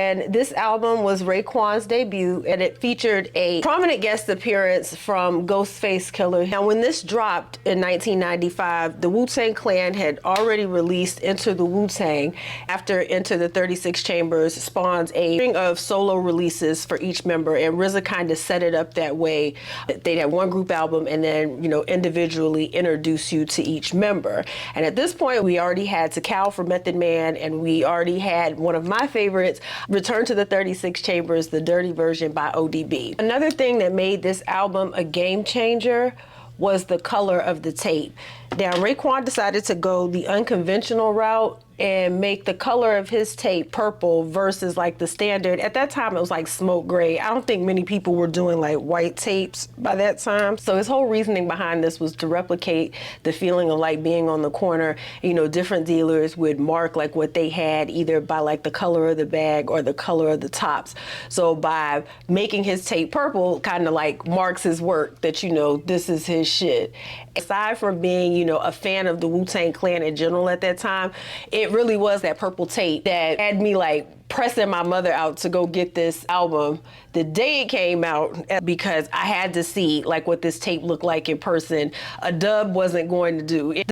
And this album was Raekwon's debut, and it featured a prominent guest appearance from Ghostface Killah. Now, when this dropped in 1995, the Wu-Tang Clan had already released Enter the Wu-Tang. After Enter the 36 Chambers spawns a string of solo releases for each member, and RZA kind of set it up that way. They'd have one group album and then, individually introduce you to each member. And at this point, we already had Takal for Method Man, and we already had one of my favorites, Return to the 36 Chambers, the dirty version by ODB. Another thing that made this album a game changer was the color of the tape. Now, Raekwon decided to go the unconventional route and make the color of his tape purple versus like the standard. At that time, it was like smoke gray. I don't think many people were doing like white tapes by that time. So his whole reasoning behind this was to replicate the feeling of like being on the corner. Different dealers would mark like what they had either by like the color of the bag or the color of the tops. So by making his tape purple, kind of like marks his work that, this is his shit. Aside from being, a fan of the Wu-Tang Clan in general at that time, it really was that purple tape that had me like pressing my mother out to go get this album the day it came out, because I had to see like what this tape looked like in person. A dub wasn't going to do it.